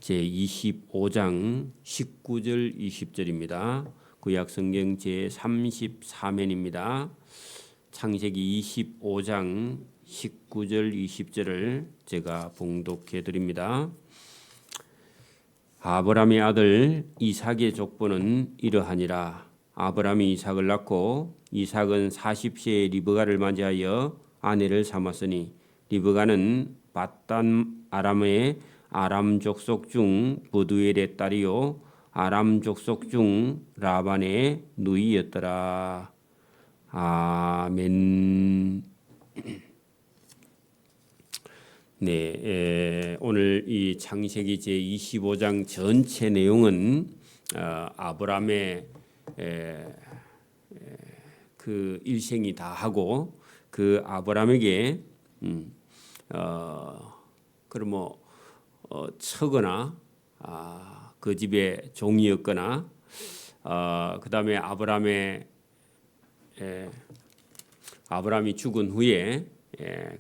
제25장 19절 20절입니다. 구약성경 제34면입니다. 창세기 25장 19절 20절을 제가 봉독해 드립니다. 아브라함의 아들 이삭의 족보는 이러하니라. 아브라함이 이삭을 낳고 이삭은 40세에 리브가를 맞이하여 아내를 삼았으니 리브가는 밧단 아람의 아람 족속 중 브두엘의 딸이요 아람 족속 중 라반의 누이였더라. 아멘. 네, 오늘 이 창세기 제25장 전체 내용은 아브라함의 그 일생이 다 하고 그 아브라함에게 처거나 그 집의 종이었거나 그 다음에 아브라함이 죽은 후에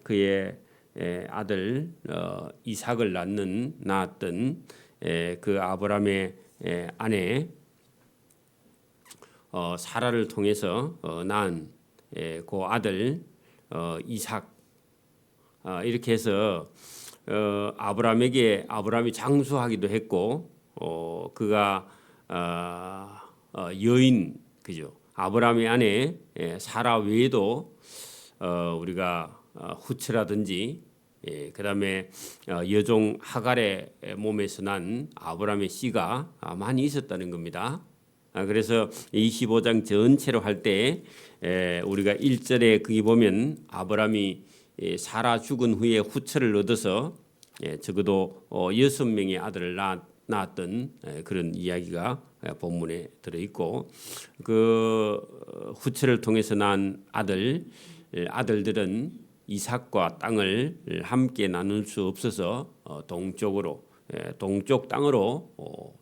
그의 아들 이삭을 낳았던 그 아브라함의 아내 사라를 통해서 낳은 그 아들 이삭 이렇게 해서 아브라함이 장수하기도 했고 그가 여인 그죠 아브라함의 아내 사라 외에도 우리가 후츠라든지 그다음에 여종 하갈의 몸에서 난 아브라함의 씨가 많이 있었다는 겁니다. 그래서 25장 전체로 할 때 우리가 1절에 거기 보면 아브라함이 사라 죽은 후에 후처를 얻어서 적어도 6명의 아들을 낳았던 그런 이야기가 본문에 들어있고 그 후처를 통해서 낳은 아들들은 이삭과 땅을 함께 나눌 수 없어서 동쪽 땅으로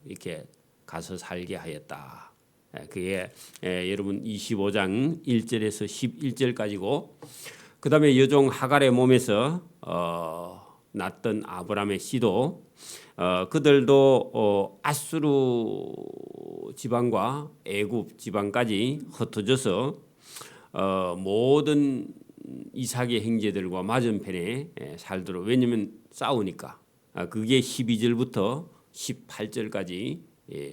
이렇게 가서 살게 하였다. 그게 여러분 25장 1절에서 11절까지고 그 다음에 여종 하갈의 몸에서 낳았던 아브라함의 씨도 그들도 아수르 지방과 애굽 지방까지 흩어져서 모든 이삭의 형제들과 맞은편에 살도록 왜냐하면 싸우니까 그게 12절부터 18절까지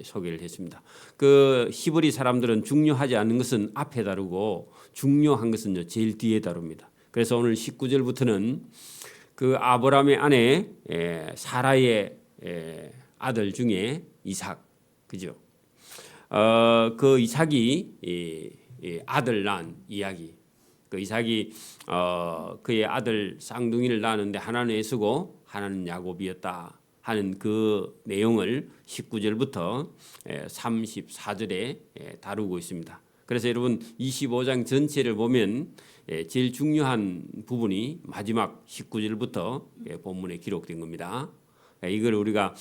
소개를 했습니다. 그 히브리 사람들은 중요하지 않은 것은 앞에 다루고 중요한 것은 제일 뒤에 다룹니다. 그래서 오늘 19절부터는 그 아브라함의 아내 사라의 아들 중에 이삭, 그죠? 그 이삭이 아들 낳은 이야기. 그 이삭이 그의 아들 쌍둥이를 낳았는데 하나는 에서고 하나는 야곱이었다 하는 그 내용을 19절부터 34절에 다루고 있습니다. 그래서 여러분 25장 전체를 보면 제일 중요한 부분이 마지막 19절부터 본문에 기록된 겁니다. 이걸 우리가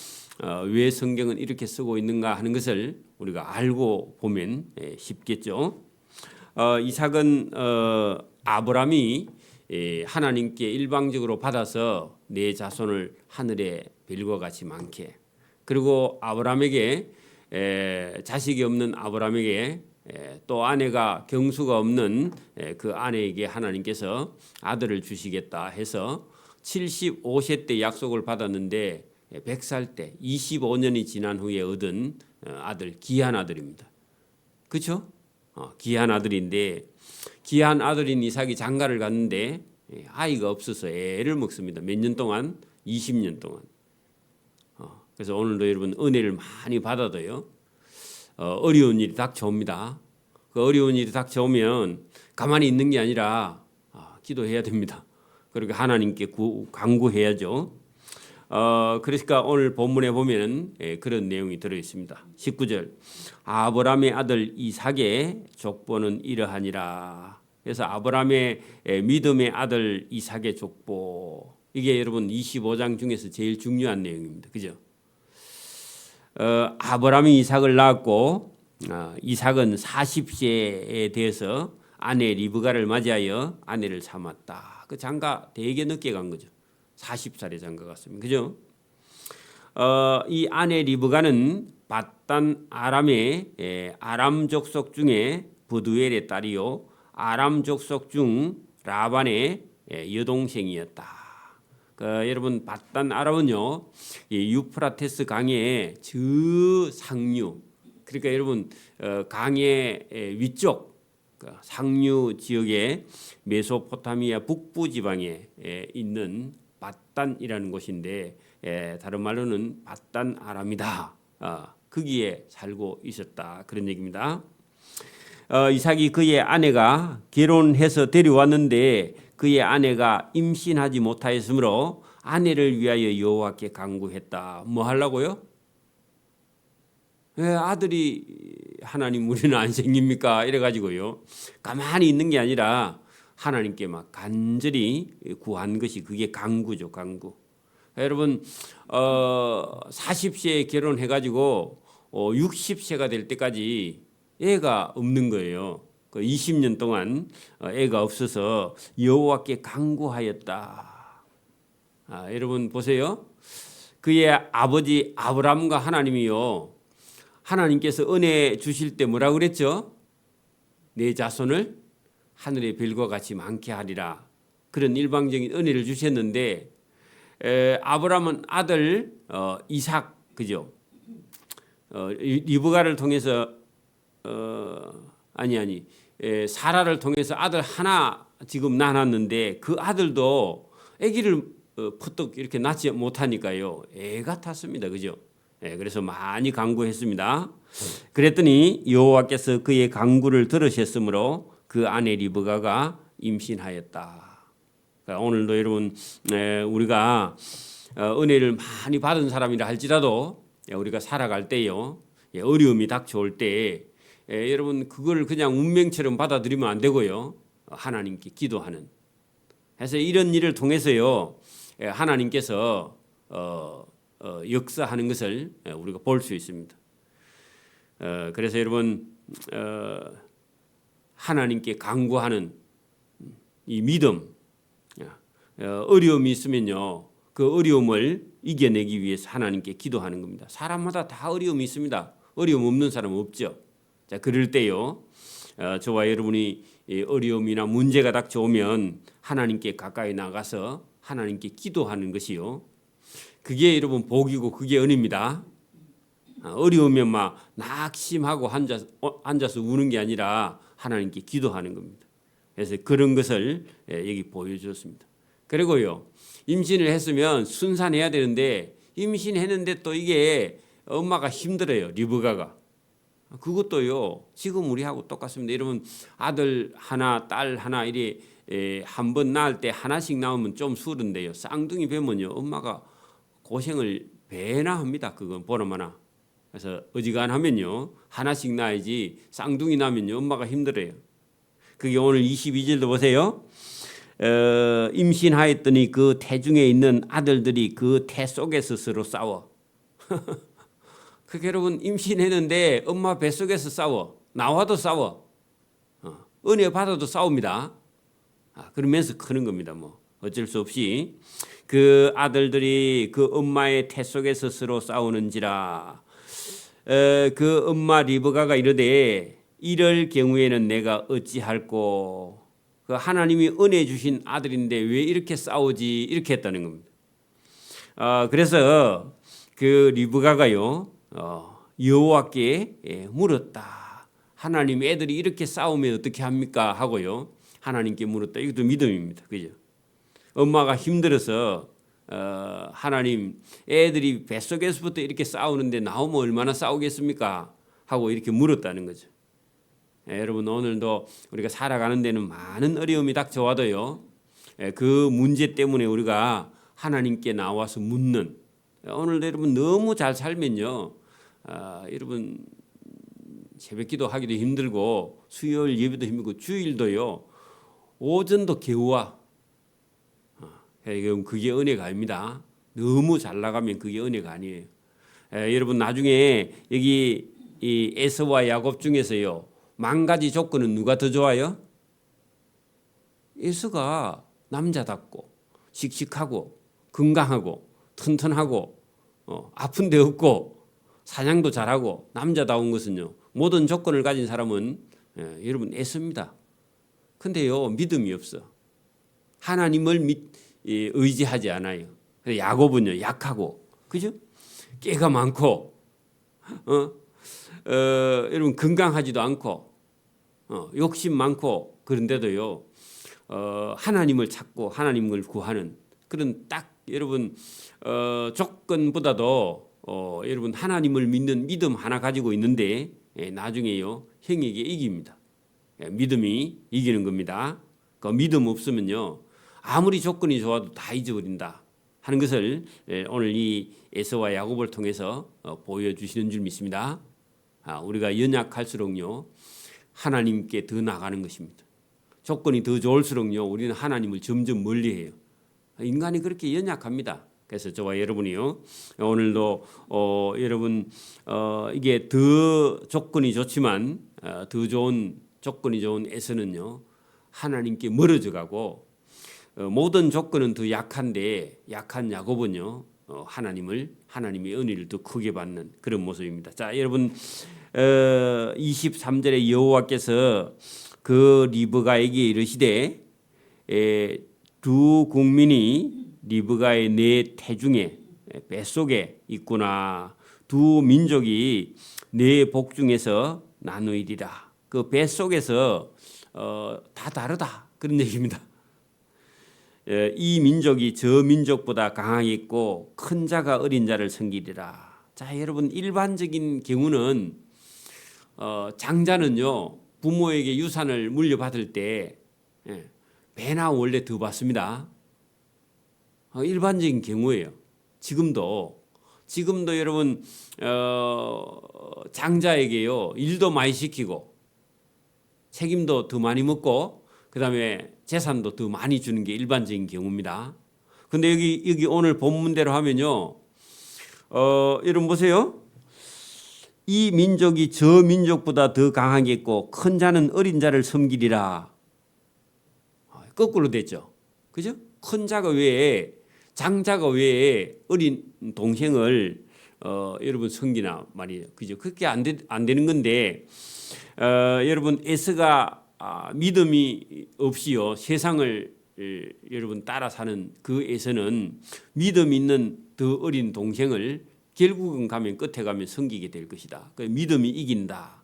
왜 성경은 이렇게 쓰고 있는가 하는 것을 우리가 알고 보면 쉽겠죠. 이삭은 아브라함이 하나님께 일방적으로 받아서 내 자손을 하늘의 별과 같이 많게 그리고 아브라함에게 자식이 없는 아브라함에게 또 아내가 경수가 없는 그 아내에게 하나님께서 아들을 주시겠다 해서 75세 때 약속을 받았는데 100살 때 25년이 지난 후에 얻은 아들 귀한 아들입니다. 그렇죠? 귀한 아들인데 귀한 아들인 이삭이 장가를 갔는데 아이가 없어서 애를 먹습니다. 몇 년 동안? 20년 동안. 그래서 오늘도 여러분 은혜를 많이 받아도요. 어려운 일이 닥쳐옵니다. 그 어려운 일이 닥쳐오면 가만히 있는 게 아니라 기도해야 됩니다. 그리고 하나님께 간구해야죠. 그러니까 오늘 본문에 보면 그런 내용이 들어 있습니다. 19절 아브라함의 아들 이삭의 족보는 이러하니라. 그래서 아브라함의 믿음의 아들 이삭의 족보 이게 여러분 25장 중에서 제일 중요한 내용입니다. 그죠? 아브라함이 이삭을 낳았고 이삭은 40세에 대해서 아내 리브가를 맞이하여 아내를 삼았다. 그 장가 되게 늦게 간 거죠. 40살에 장가 갔습니다. 그죠? 이 아내 리브가는 밧단 아람의 아람 족속 중에 브두엘의 딸이요 아람 족속 중 라반의 여동생이었다. 여러분 밧단 아람은요 이 유프라테스 강의 저 상류 그러니까 여러분 강의 위쪽 상류 지역의 메소포타미아 북부 지방에 있는 밧단이라는 곳인데 다른 말로는 밧단 아람이다. 거기에 살고 있었다 그런 얘기입니다. 이삭이 그의 아내가 결혼해서 데려왔는데 그의 아내가 임신하지 못하였으므로 아내를 위하여 여호와께 간구했다. 뭐 하려고요? 왜 아들이 하나님 우리는 안 생깁니까? 이래가지고요. 가만히 있는 게 아니라 하나님께 막 간절히 구한 것이 그게 간구죠, 간구. 여러분 40세에 결혼해가지고 60세가 될 때까지 애가 없는 거예요. 20년 동안 애가 없어서 여호와께 간구하였다. 여러분 보세요. 그의 아버지 아브라함과 하나님이요. 하나님께서 은혜 주실 때 뭐라고 그랬죠? 내 자손을 하늘의 별과 같이 많게 하리라. 그런 일방적인 은혜를 주셨는데 아브라함은 아들 이삭 그죠? 리브가를 통해서 사라를 통해서 아들 하나 지금 낳았는데 그 아들도 아기를 푸떡 이렇게 낳지 못하니까요 애가 탔습니다, 그죠? 그래서 많이 간구했습니다. 그랬더니 여호와께서 그의 간구를 들으셨으므로 그 아내 리브가가 임신하였다. 그러니까 오늘도 여러분 우리가 은혜를 많이 받은 사람이라 할지라도 우리가 살아갈 때요 어려움이 닥쳐올 때 여러분 그걸 그냥 운명처럼 받아들이면 안 되고요 하나님께 기도하는. 그래서 이런 일을 통해서요 하나님께서 역사하는 것을 우리가 볼 수 있습니다. 그래서 여러분 하나님께 간구하는 이 믿음, 어려움이 있으면요 그 어려움을 이겨내기 위해서 하나님께 기도하는 겁니다. 사람마다 다 어려움이 있습니다. 어려움 없는 사람은 없죠. 자, 그럴 때요 저와 여러분이 어려움이나 문제가 닥쳐오면 하나님께 가까이 나가서 하나님께 기도하는 것이요 그게 여러분 복이고 그게 은혜입니다. 어려우면 막 낙심하고 앉아서 우는 게 아니라 하나님께 기도하는 겁니다. 그래서 그런 것을 여기 보여주었습니다. 그리고요 임신을 했으면 순산해야 되는데 임신했는데 또 이게 엄마가 힘들어요. 리브가가. 그것도요 지금 우리하고 똑같습니다. 여러분 아들 하나 딸 하나 이래 한 번 낳을 때 하나씩 나오면 좀 수른데요 쌍둥이 배면요 엄마가 고생을 배나 합니다. 그건 보나마나. 그래서 어지간하면요 하나씩 낳아야지 쌍둥이 낳으면요 엄마가 힘들어요. 그게 오늘 22절도 보세요. 임신하였더니 그 태중에 있는 아들들이 그 태 속에서 서로 싸워. 그게 여러분 임신했는데 엄마 뱃속에서 싸워. 나와도 싸워. 은혜 받아도 싸웁니다. 그러면서 크는 겁니다. 뭐 어쩔 수 없이 그 아들들이 그 엄마의 태 속에서 서로 싸우는지라. 그 엄마 리브가가 이르되 이럴 경우에는 내가 어찌할꼬. 그 하나님이 은혜 주신 아들인데 왜 이렇게 싸우지 이렇게 했다는 겁니다. 그래서 그 리브가가요 여호와께 물었다. 하나님 애들이 이렇게 싸우면 어떻게 합니까 하고요 하나님께 물었다. 이것도 믿음입니다. 그죠? 엄마가 힘들어서 하나님 애들이 뱃속에서부터 이렇게 싸우는데 나오면 얼마나 싸우겠습니까 하고 이렇게 물었다는 거죠. 여러분 오늘도 우리가 살아가는 데는 많은 어려움이 닥쳐와도요 그 문제 때문에 우리가 하나님께 나와서 묻는 오늘도 여러분 너무 잘 살면요 여러분 새벽기도 하기도 힘들고 수요일 예배도 힘들고 주일도요 오전도 겨우와 그게 은혜가 아닙니다. 너무 잘 나가면 그게 은혜가 아니에요. 여러분 나중에 여기 이 에서와 야곱 중에서요 10,000가지 조건은 누가 더 좋아요? 에서가 남자답고 씩씩하고 건강하고 튼튼하고 아픈 데 없고 사냥도 잘하고 남자다운 것은요. 모든 조건을 가진 사람은 여러분 애씁니다. 근데요 믿음이 없어. 하나님을 의지하지 않아요. 야곱은요 약하고 그죠? 깨가 많고 여러분 건강하지도 않고 욕심 많고 그런데도요 하나님을 찾고 하나님을 구하는 그런 딱 여러분 조건보다도 여러분 하나님을 믿는 믿음 하나 가지고 있는데 나중에요 형에게 이깁니다. 믿음이 이기는 겁니다. 그 믿음 없으면요 아무리 조건이 좋아도 다 잊어버린다 하는 것을 오늘 이 에서와 야곱을 통해서 보여주시는 줄 믿습니다. 우리가 연약할수록요 하나님께 더 나가는 것입니다. 조건이 더 좋을수록요 우리는 하나님을 점점 멀리해요. 인간이 그렇게 연약합니다. 그래서 저와 여러분이요 오늘도 여러분 이게 더 조건이 좋지만 더 좋은 조건이 좋은 에서는요 하나님께 멀어져 가고 모든 조건은 더 약한데 약한 야곱은요 하나님의 은혜를 더 크게 받는 그런 모습입니다. 자 여러분 23절에 여호와께서 그 리브가에게 이르시되 두 국민이 리브가의 내 태중에 뱃속에 있구나. 두 민족이 내 복중에서 나누이리라. 그 뱃속에서 다 다르다 그런 얘기입니다. 이 민족이 저 민족보다 강하겠고 큰 자가 어린 자를 섬기리라. 자 여러분 일반적인 경우는 장자는요 부모에게 유산을 물려받을 때 배나 원래 더 받습니다. 일반적인 경우예요. 지금도 여러분 장자에게요 일도 많이 시키고 책임도 더 많이 묻고 그다음에 재산도 더 많이 주는 게 일반적인 경우입니다. 근데 여기 오늘 본문대로 하면요 여러분 보세요. 이 민족이 저 민족보다 더 강하겠고 큰 자는 어린 자를 섬기리라. 거꾸로 됐죠. 그죠? 큰 자가 왜 장자가 왜 어린 동생을 여러분 섬기나 말이에요. 그죠? 그렇게 안 되는 건데 여러분 에서가 믿음이 없이요 세상을 여러분 따라 사는 그 에서는 믿음 있는 더 어린 동생을 결국은 가면 끝에 가면 섬기게 될 것이다. 그 믿음이 이긴다.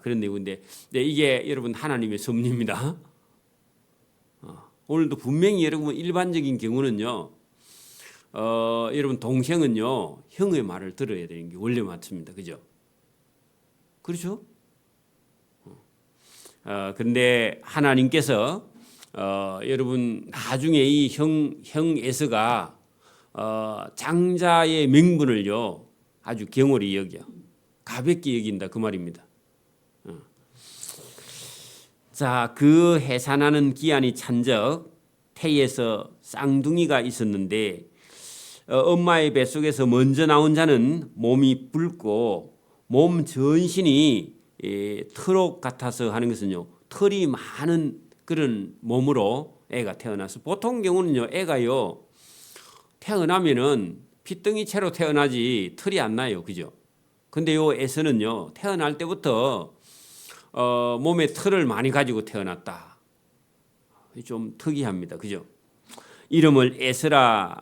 그런 내용인데 이게 여러분 하나님의 섭리입니다. 오늘도 분명히 여러분 일반적인 경우는요 여러분 동생은요 형의 말을 들어야 되는 게 원래 맞습니다. 그죠? 그렇죠? 그런데 하나님께서 여러분 나중에 이 형 에서가 장자의 명분을요 아주 경홀히 여겨 가볍게 여긴다 그 말입니다. 자, 그 해산하는 기한이 찬적 태에서 쌍둥이가 있었는데 엄마의 뱃속에서 먼저 나온 자는 몸이 붉고 몸 전신이 털옥 같아서 하는 것은요 털이 많은 그런 몸으로 애가 태어나서 보통 경우는요 애가요 태어나면은 핏덩이채로 태어나지 털이 안 나요. 그죠? 근데 요 에서는요 태어날 때부터 몸에 털을 많이 가지고 태어났다. 좀 특이합니다. 그죠? 이름을 에스라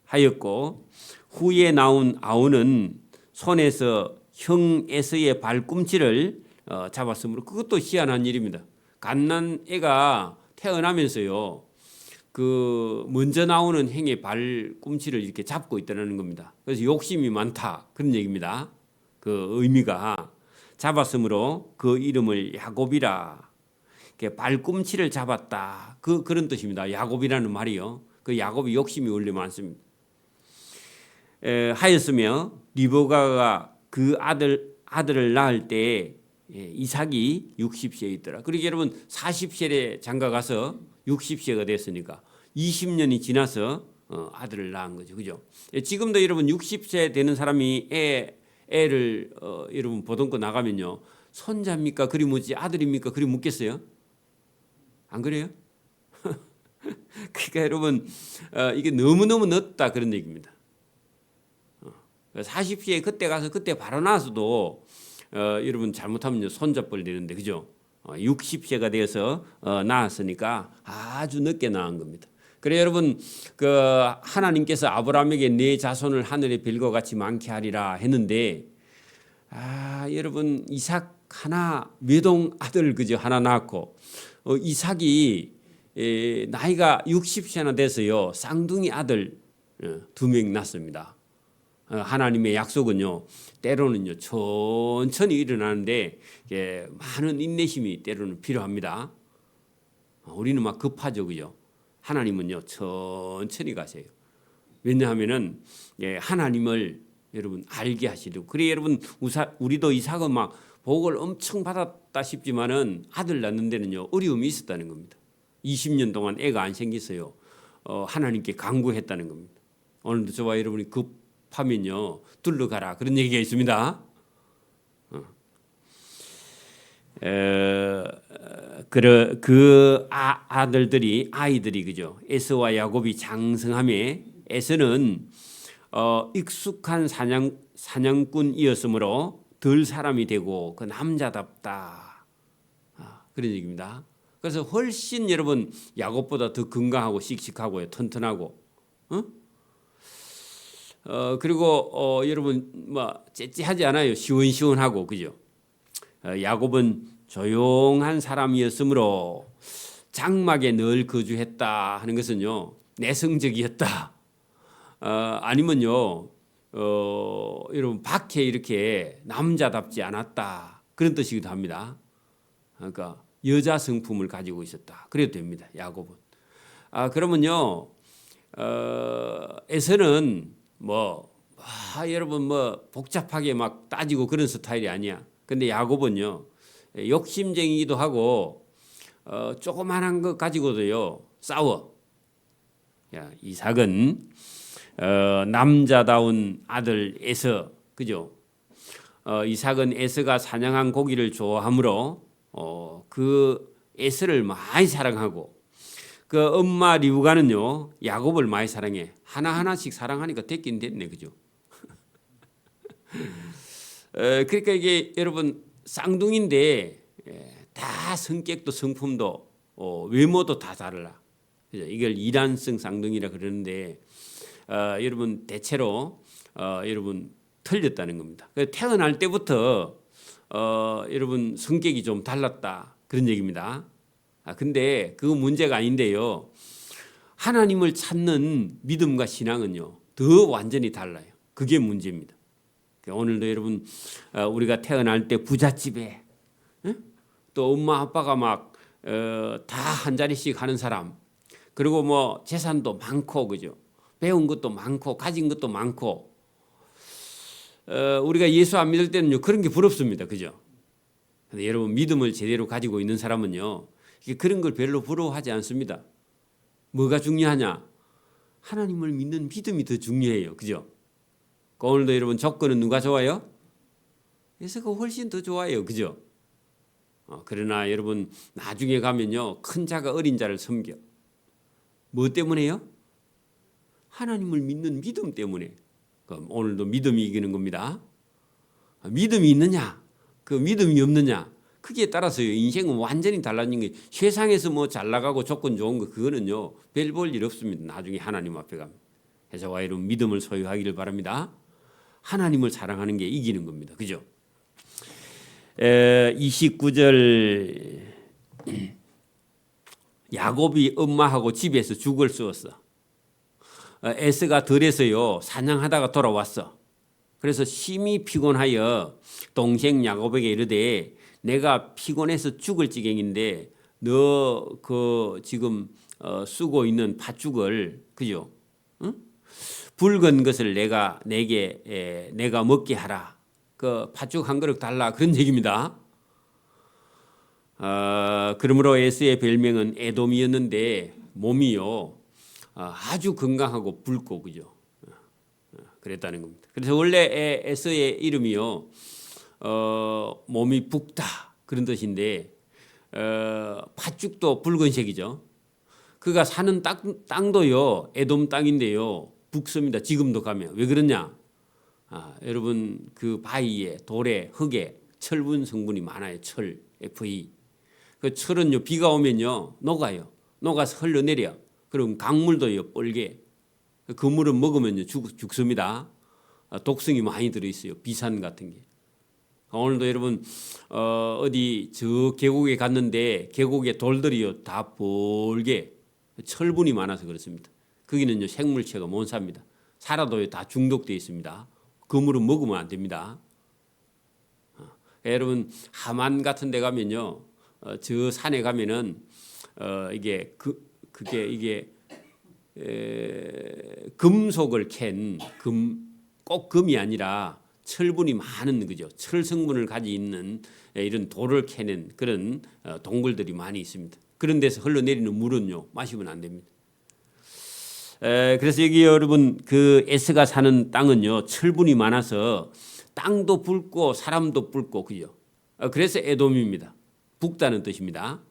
하였고 후에 나온 아우는 손에서 형 에서의 발꿈치를 잡았으므로 그것도 희한한 일입니다. 갓난 애가 태어나면서요 그 먼저 나오는 형의 발꿈치를 이렇게 잡고 있다는 겁니다. 그래서 욕심이 많다 그런 얘기입니다. 그 의미가 잡았으므로 그 이름을 야곱이라. 발꿈치를 잡았다. 그런 뜻입니다. 야곱이라는 말이요. 그 야곱이 욕심이 원래 많습니다. 하였으며 리브가가 그 아들을 낳을 때 이삭이 60세에 있더라. 그러니까 여러분 40세에 장가 가서 60세가 됐으니까 20년이 지나서 아들을 낳은 거죠. 그죠? 지금도 여러분 60세 되는 사람이 애를 여러분 보던거 나가면요 손자입니까? 그리 묻지 아들입니까? 그리 묻겠어요? 안 그래요? 그러니까 여러분 이게 너무너무 늦다 그런 얘기입니다. 40세에 그때 가서 그때 바로 나서도 여러분 잘못하면 손잡벌 되는데 그죠? 60세가 되어서 낳았으니까 아주 늦게 낳은 겁니다. 그래 여러분 그 하나님께서 아브라함에게 네 자손을 하늘의 별과 같이 많게 하리라 했는데 여러분 이삭 하나 외동 아들 그죠 하나 낳고 이삭이 나이가 60세나 돼서요 쌍둥이 아들 2명 낳습니다. 하나님의 약속은요 때로는요 천천히 일어나는데 많은 인내심이 때로는 필요합니다. 우리는 막 급하죠, 그죠? 하나님은요 천천히 가세요. 왜냐하면은 하나님을 여러분 알게 하시려고. 그래 여러분 우리도 이삭은 막 복을 엄청 받았다 싶지만은 아들 낳는 데는요 어려움이 있었다는 겁니다. 20년 동안 애가 안 생겼어요. 하나님께 간구했다는 겁니다. 오늘도 저와 여러분이 급하면요 둘러가라 그런 얘기가 있습니다. 그 아이들이 그죠? 에서와 야곱이 장성함에 에서는 익숙한 사냥꾼이었으므로 덜 사람이 되고 그 남자답다 그런 얘기입니다. 그래서 훨씬 여러분 야곱보다 더 건강하고 씩씩하고 튼튼하고 그리고 여러분 뭐 째째하지 않아요. 시원시원하고 그죠? 야곱은 조용한 사람이었으므로 장막에 늘 거주했다 하는 것은요 내성적이었다. 아니면요 여러분 밖에 이렇게 남자답지 않았다 그런 뜻이기도 합니다. 그러니까 여자 성품을 가지고 있었다. 그래도 됩니다. 야곱은. 그러면요 에서는 여러분 복잡하게 막 따지고 그런 스타일이 아니야. 근데 야곱은요 욕심쟁이기도 하고 조그만한 것 가지고도요 싸워. 이삭은 남자다운 아들 에서 그죠? 이삭은 에서가 사냥한 고기를 좋아하므로 그 에서를 많이 사랑하고 그 엄마 리브가는요 야곱을 많이 사랑해. 하나하나씩 사랑하니까 됐긴 됐네 그죠? 그러니까 이게 여러분 쌍둥이인데 다 성격도 성품도 외모도 다 달라. 그죠? 이걸 이란성 쌍둥이라 그러는데 여러분 대체로 여러분 틀렸다는 겁니다. 태어날 때부터 여러분 성격이 좀 달랐다 그런 얘기입니다. 근데 그 문제가 아닌데요. 하나님을 찾는 믿음과 신앙은요 더 완전히 달라요. 그게 문제입니다. 오늘도 여러분 우리가 태어날 때 부잣집에 또 엄마 아빠가 막 다 한 자리씩 하는 사람 그리고 뭐 재산도 많고 그죠? 배운 것도 많고 가진 것도 많고 우리가 예수 안 믿을 때는요 그런 게 부럽습니다. 그죠? 근데 여러분 믿음을 제대로 가지고 있는 사람은요 그런 걸 별로 부러워하지 않습니다. 뭐가 중요하냐? 하나님을 믿는 믿음이 더 중요해요. 그죠? 오늘도 여러분 조건은 누가 좋아요? 예수가 훨씬 더 좋아요. 그죠? 그러나 여러분 나중에 가면요 큰 자가 어린 자를 섬겨. 뭐 때문에요? 하나님을 믿는 믿음 때문에. 그럼 오늘도 믿음이 이기는 겁니다. 믿음이 있느냐? 그 믿음이 없느냐? 그게 따라서요 인생은 완전히 달라진 게 세상에서 뭐 잘 나가고 조건 좋은 거 그거는요 별 볼 일 없습니다. 나중에 하나님 앞에 가면. 그래서 저와 여러분 믿음을 소유하기를 바랍니다. 하나님을 사랑하는 게 이기는 겁니다. 그죠? 29절 야곱이 엄마하고 집에서 죽을 쏘았어. 에서가 덜해서요 사냥하다가 돌아왔어. 그래서 심히 피곤하여 동생 야곱에게 이르되 내가 피곤해서 죽을 지경인데 너 그 지금 쓰고 있는 팥죽을 그죠? 응? 붉은 것을 내가 먹게 하라. 그 팥죽 한 그릇 달라 그런 얘기입니다. 그러므로 에서의 별명은 에돔이었는데 몸이요 아주 건강하고 붉고 그죠? 그랬다는 겁니다. 그래서 원래 에서의 이름이요 몸이 붉다 그런 뜻인데 팥죽도 붉은색이죠. 그가 사는 땅도요 에돔 땅인데요 붉습니다. 지금도 가면 왜 그러냐? 여러분 그 바위에 돌에 흙에 철분 성분이 많아요. 철, Fe. 그 철은요 비가 오면요 녹아요. 녹아서 흘러내려. 그럼 강물도요 뻘게. 그 물은 먹으면요 죽습니다. 독성이 많이 들어있어요. 비산 같은 게. 오늘도 여러분 어디 저 계곡에 갔는데 계곡에 돌들이요 다 뻘게 철분이 많아서 그렇습니다. 거기는요 생물체가 못 삽니다. 살아도요 다 중독되어 있습니다. 그 물은 먹으면 안 됩니다. 여러분 하만 같은 데 가면요 저 산에 가면은 이게 이게 금속을 캔 꼭 금이 아니라 철분이 많은 그죠. 철 성분을 가지고 있는 이런 돌을 캐는 그런 동굴들이 많이 있습니다. 그런 데서 흘러내리는 물은요 마시면 안 됩니다. 그래서 여기 여러분 그 에스가 사는 땅은요 철분이 많아서 땅도 붉고 사람도 붉고 그죠. 그래서 에돔입니다. 붉다는 뜻입니다.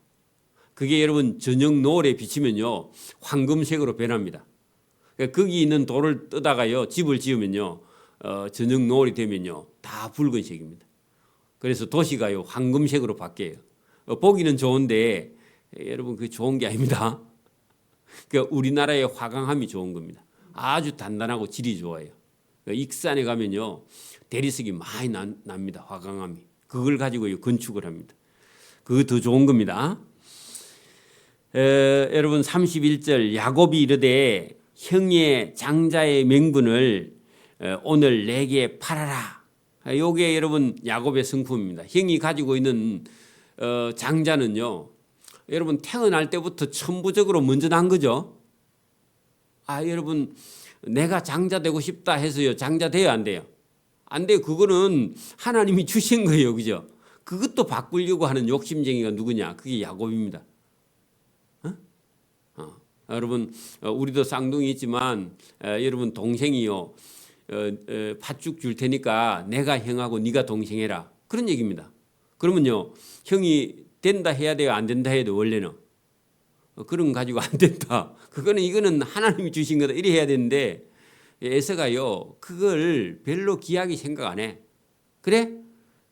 그게 여러분 저녁 노을에 비치면요 황금색으로 변합니다. 거기 있는 돌을 뜨다가요 집을 지으면요 저녁 노을이 되면요 다 붉은색입니다. 그래서 도시가요 황금색으로 바뀌어요. 보기는 좋은데 여러분 그 좋은 게 아닙니다. 그러니까 우리나라의 화강암이 좋은 겁니다. 아주 단단하고 질이 좋아요. 익산에 가면요 대리석이 많이 납니다. 화강암이. 그걸 가지고 건축을 합니다. 그거 더 좋은 겁니다. 여러분 31절 야곱이 이르되 형의 장자의 명분을 오늘 내게 팔아라. 요게 여러분 야곱의 성품입니다. 형이 가지고 있는 장자는요. 여러분 태어날 때부터 천부적으로 먼저 난 거죠. 여러분 내가 장자 되고 싶다 해서요. 장자 돼요 안 돼요? 안 돼요. 그거는 하나님이 주신 거예요. 그죠? 그것도 바꾸려고 하는 욕심쟁이가 누구냐? 그게 야곱입니다. 여러분 우리도 쌍둥이 있지만 여러분 동생이요. 팥죽 줄 테니까 내가 형하고 네가 동생해라. 그런 얘기입니다. 그러면요. 형이 된다 해야 돼요? 안 된다 해야 돼요? 원래는. 그런 거 가지고 안 된다. 이거는 하나님이 주신 거다. 이래 해야 되는데 에서가요. 그걸 별로 귀하게 생각 안 해. 그래?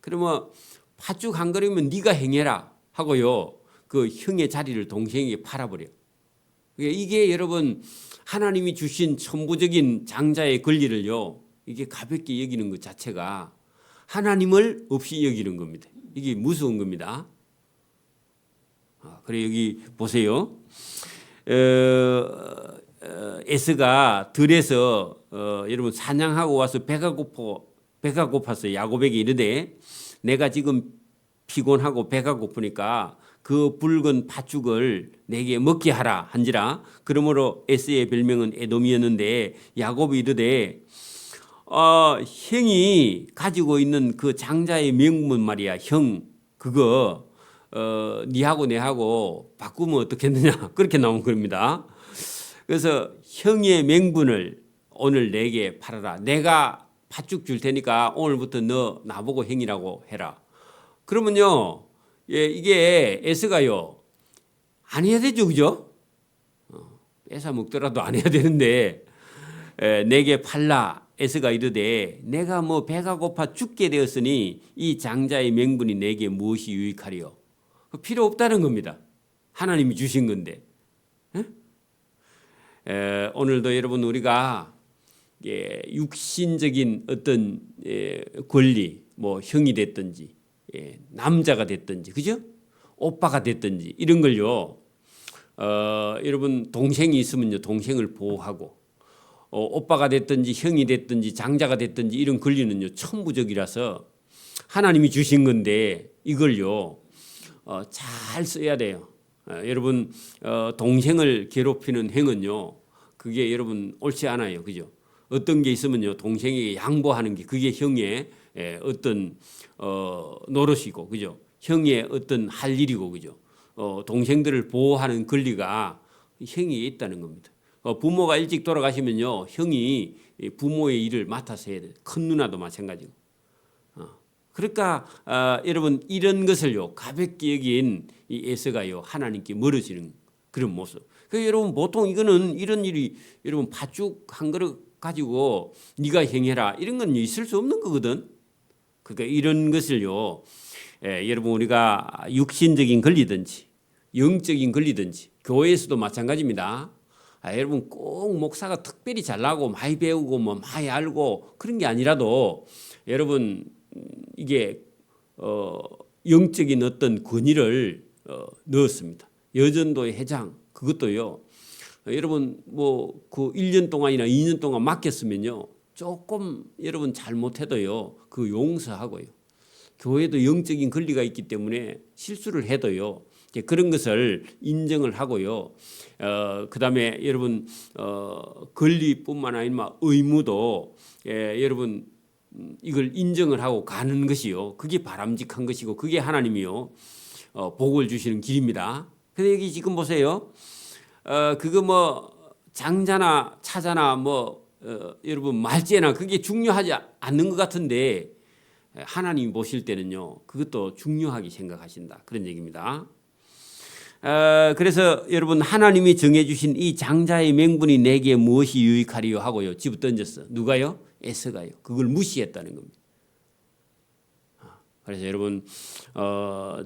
그러면 팥죽 한 그릇이면 네가 행해라 하고요. 그 형의 자리를 동생에게 팔아버려. 이게 여러분 하나님이 주신 천부적인 장자의 권리를요. 이게 가볍게 여기는 것 자체가 하나님을 없이 여기는 겁니다. 이게 무서운 겁니다. 그래 여기 보세요. 에스가 들에서 여러분 사냥하고 와서 배가 고파서 야곱에게 이르되 내가 지금 피곤하고 배가 고프니까 그 붉은 팥죽을 내게 먹게 하라 한지라. 그러므로 에스의 별명은 에돔이었는데 야곱이 이르되 형이 가지고 있는 그 장자의 명분 말이야. 형 그거 니하고 내하고 바꾸면 어떻겠느냐 그렇게 나온 겁니다. 그래서 형의 명분을 오늘 내게 팔아라. 내가 팥죽 줄 테니까 오늘부터 너 나보고 형이라고 해라. 그러면요 이게 에스가요 안 해야 되죠, 그죠? 뺏어 먹더라도 안 해야 되는데 내게 팔라. 에스가 이르되 내가 뭐 배가 고파 죽게 되었으니 이 장자의 명분이 내게 무엇이 유익하리요? 필요 없다는 겁니다. 하나님이 주신 건데. 오늘도 여러분 우리가 육신적인 어떤 권리, 뭐 형이 됐든지 남자가 됐든지, 그죠? 오빠가 됐든지 이런 걸요. 여러분 동생이 있으면요 동생을 보호하고 오빠가 됐든지 형이 됐든지 장자가 됐든지 이런 권리는요 천부적이라서 하나님이 주신 건데 이걸요 잘 써야 돼요. 여러분 동생을 괴롭히는 행은요 그게 여러분 옳지 않아요, 그죠? 어떤 게 있으면요 동생에게 양보하는 게 그게 형의 어떤 노릇이고, 그죠? 형의 어떤 할 일이고, 그죠? 동생들을 보호하는 권리가 형이 있다는 겁니다. 부모가 일찍 돌아가시면요 형이 부모의 일을 맡아서 해야 돼요. 큰 누나도 마찬가지고. 그러니까 여러분 이런 것을요 가볍게 여긴 이 에서가요 하나님께 멀어지는 그런 모습. 그러니까 여러분 보통 이거는 이런 일이 여러분 팥죽 한 그릇 가지고 네가 행해라 이런 건 있을 수 없는 거거든. 그러니까 이런 것을요, 여러분 우리가 육신적인 권리든지 영적인 권리든지 교회에서도 마찬가지입니다. 여러분 꼭 목사가 특별히 잘나고 많이 배우고 뭐 많이 알고 그런 게 아니라도 여러분 이게 영적인 어떤 권위를 넣었습니다. 여전도의 회장 그것도요. 여러분 뭐 그 1년 동안이나 2년 동안 맡겼으면요. 조금 여러분 잘못해도요. 그 용서하고요. 교회도 영적인 권리가 있기 때문에 실수를 해도요. 그런 것을 인정을 하고요. 그다음에 여러분 권리뿐만 아니라 의무도 여러분 이걸 인정을 하고 가는 것이요. 그게 바람직한 것이고 그게 하나님이요. 복을 주시는 길입니다. 근데 여기 지금 보세요. 그거 뭐 장자나 차자나 뭐 여러분 말제나 그게 중요하지 않는 것 같은데 하나님이 보실 때는요. 그것도 중요하게 생각하신다. 그런 얘기입니다. 그래서 여러분 하나님이 정해주신 이 장자의 명분이 내게 무엇이 유익하리요 하고요. 집어 던졌어. 누가요? 에서가요. 그걸 무시했다는 겁니다. 그래서 여러분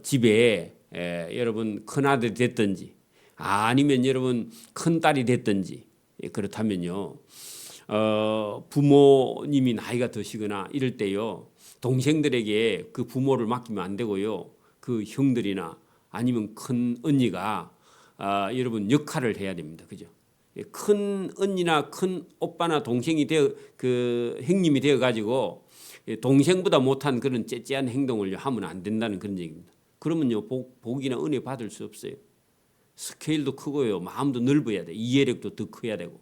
집에 여러분 큰아들이 됐든지 아니면 여러분 큰딸이 됐든지 그렇다면요. 부모님이 나이가 드시거나 이럴 때요. 동생들에게 그 부모를 맡기면 안 되고요. 그 형들이나 아니면 큰 언니가 여러분 역할을 해야 됩니다. 그죠? 큰 언니나 큰 오빠나 동생이 되어 그 형님이 되어 가지고 동생보다 못한 그런 째째한 행동을 하면 안 된다는 그런 얘기입니다. 그러면요 복이나 은혜 받을 수 없어요. 스케일도 크고요, 마음도 넓어야 돼. 이해력도 더 커야 되고.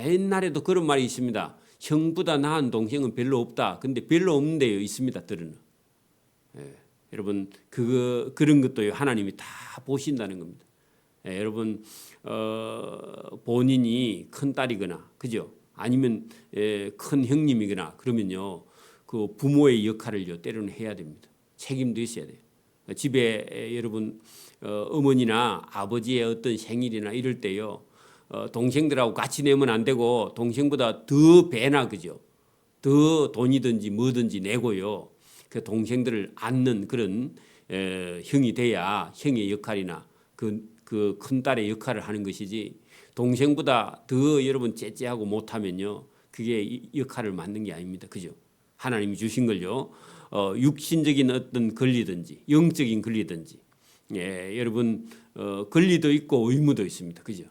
옛날에도 그런 말이 있습니다. 형보다 나은 동생은 별로 없다. 근데 별로 없는데요, 있습니다. 들으는. 여러분 그런 것도 하나님이 다 보신다는 겁니다. 여러분 본인이 큰 딸이거나 그죠? 아니면 큰 형님이거나 그러면요 그 부모의 역할을요 때로는 해야 됩니다. 책임도 있어야 돼요. 집에 여러분 어머니나 아버지의 어떤 생일이나 이럴 때요 동생들하고 같이 내면 안 되고 동생보다 더 배나 그죠? 더 돈이든지 뭐든지 내고요. 그 동생들을 안는 그런 형이 돼야 형의 역할이나 그 큰딸의 역할을 하는 것이지 동생보다 더 여러분 째째하고 못하면요 그게 역할을 맡는 게 아닙니다. 그죠? 하나님이 주신 걸요 육신적인 어떤 권리든지 영적인 권리든지 여러분 권리도 있고 의무도 있습니다. 그죠?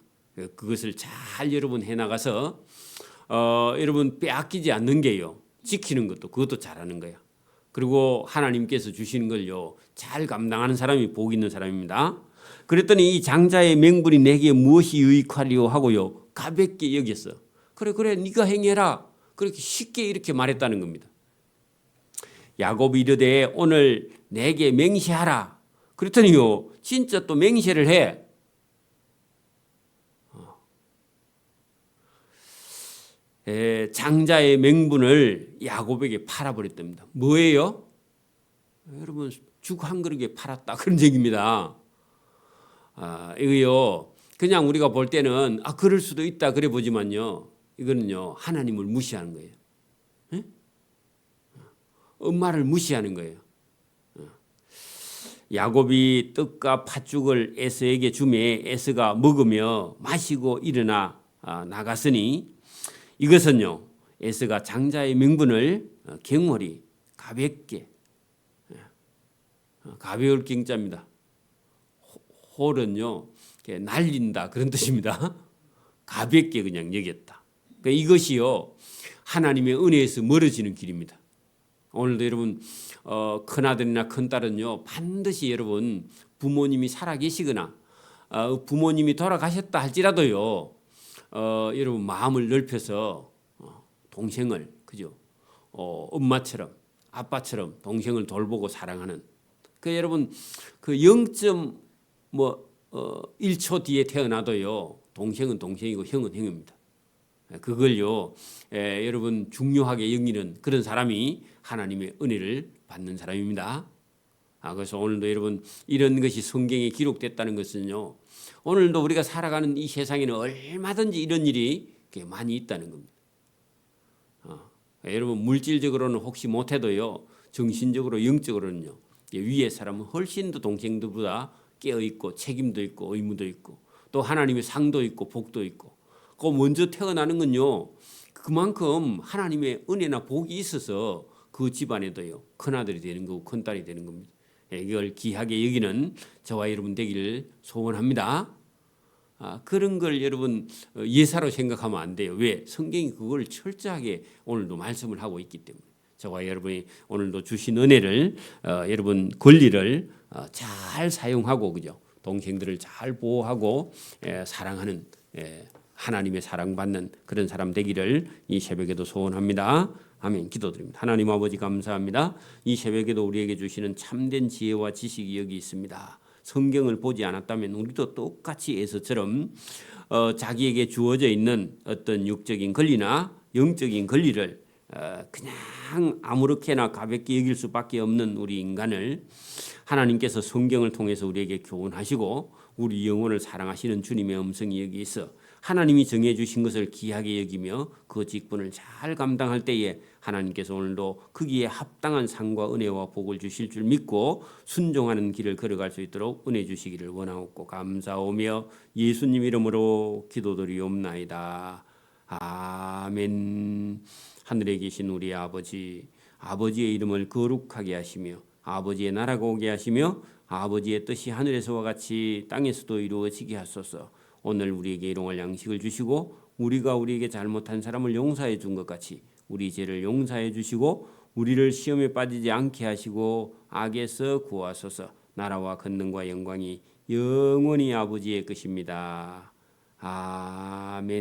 그것을 잘 여러분 해나가서 여러분 빼앗기지 않는 게요 지키는 것도 그것도 잘하는 거야. 그리고 하나님께서 주시는 걸요 잘 감당하는 사람이 복 있는 사람입니다. 그랬더니 이 장자의 명분이 내게 무엇이 유익하리요 하고요 가볍게 여겼어. 그래 네가 행해라. 그렇게 쉽게 이렇게 말했다는 겁니다. 야곱이 이르되 오늘 내게 맹세하라. 그랬더니요 진짜 또 맹세를 해. 장자의 명분을 야곱에게 팔아버렸답니다. 뭐예요? 여러분 죽 한 그릇에 팔았다 그런 얘기입니다. 이거요 그냥 우리가 볼 때는 그럴 수도 있다 그래 보지만요 이거는요 하나님을 무시하는 거예요. 에? 엄마를 무시하는 거예요. 야곱이 떡과 팥죽을 에서에게 주매 에서가 먹으며 마시고 일어나 나갔으니 이것은요 에서가 장자의 명분을 경홀히 가볍게 가벼울 경자입니다. 홀은요 날린다 그런 뜻입니다. 가볍게 그냥 여겼다. 그러니까 이것이요 하나님의 은혜에서 멀어지는 길입니다. 오늘도 여러분 큰아들이나 큰딸은요 반드시 여러분 부모님이 살아계시거나 부모님이 돌아가셨다 할지라도요 여러분 마음을 넓혀서 동생을 그죠? 엄마처럼 아빠처럼 동생을 돌보고 사랑하는 그 여러분 그 1초 뒤에 태어나도요 동생은 동생이고 형은 형입니다. 그걸요 여러분 중요하게 여기는 그런 사람이 하나님의 은혜를 받는 사람입니다. 그래서 오늘도 여러분 이런 것이 성경에 기록됐다는 것은요 오늘도 우리가 살아가는 이 세상에는 얼마든지 이런 일이 그게 많이 있다는 겁니다. 여러분 물질적으로는 혹시 못해도요 정신적으로 영적으로는요 위에 사람은 훨씬 더 동생들보다 깨어 있고 책임도 있고 의무도 있고 또 하나님의 상도 있고 복도 있고 그 먼저 태어나는 건요 그만큼 하나님의 은혜나 복이 있어서 그 집안에도요 큰아들이 되는 거고 큰딸이 되는 겁니다. 이걸 귀하게 여기는 저와 여러분 되기를 소원합니다. 그런 걸 여러분 예사로 생각하면 안 돼요. 왜? 성경이 그걸 철저하게 오늘도 말씀을 하고 있기 때문에 저와 여러분이 오늘도 주신 은혜를 여러분 권리를 잘 사용하고 그죠? 동생들을 잘 보호하고 사랑하는 하나님의 사랑받는 그런 사람 되기를 이 새벽에도 소원합니다. 아멘. 기도드립니다. 하나님 아버지 감사합니다. 이 새벽에도 우리에게 주시는 참된 지혜와 지식이 여기 있습니다. 성경을 보지 않았다면 우리도 똑같이 에서처럼 자기에게 주어져 있는 어떤 육적인 권리나 영적인 권리를 그냥 아무렇게나 가볍게 여길 수밖에 없는 우리 인간을 하나님께서 성경을 통해서 우리에게 교훈하시고 우리 영혼을 사랑하시는 주님의 음성이 여기 있어 하나님이 정해주신 것을 귀하게 여기며 그 직분을 잘 감당할 때에 하나님께서 오늘도 거기에 합당한 상과 은혜와 복을 주실 줄 믿고 순종하는 길을 걸어갈 수 있도록 은혜 주시기를 원하옵고 감사오며 예수님 이름으로 기도드리옵나이다. 아멘. 하늘에 계신 우리 아버지, 아버지의 이름을 거룩하게 하시며 아버지의 나라가 오게 하시며 아버지의 뜻이 하늘에서와 같이 땅에서도 이루어지게 하소서. 오늘 우리에게 일용할 양식을 주시고 우리가 우리에게 잘못한 사람을 용서해 준 것 같이 우리 죄를 용서해 주시고 우리를 시험에 빠지지 않게 하시고 악에서 구하소서. 나라와 권능과 영광이 영원히 아버지의 것입니다. 아멘.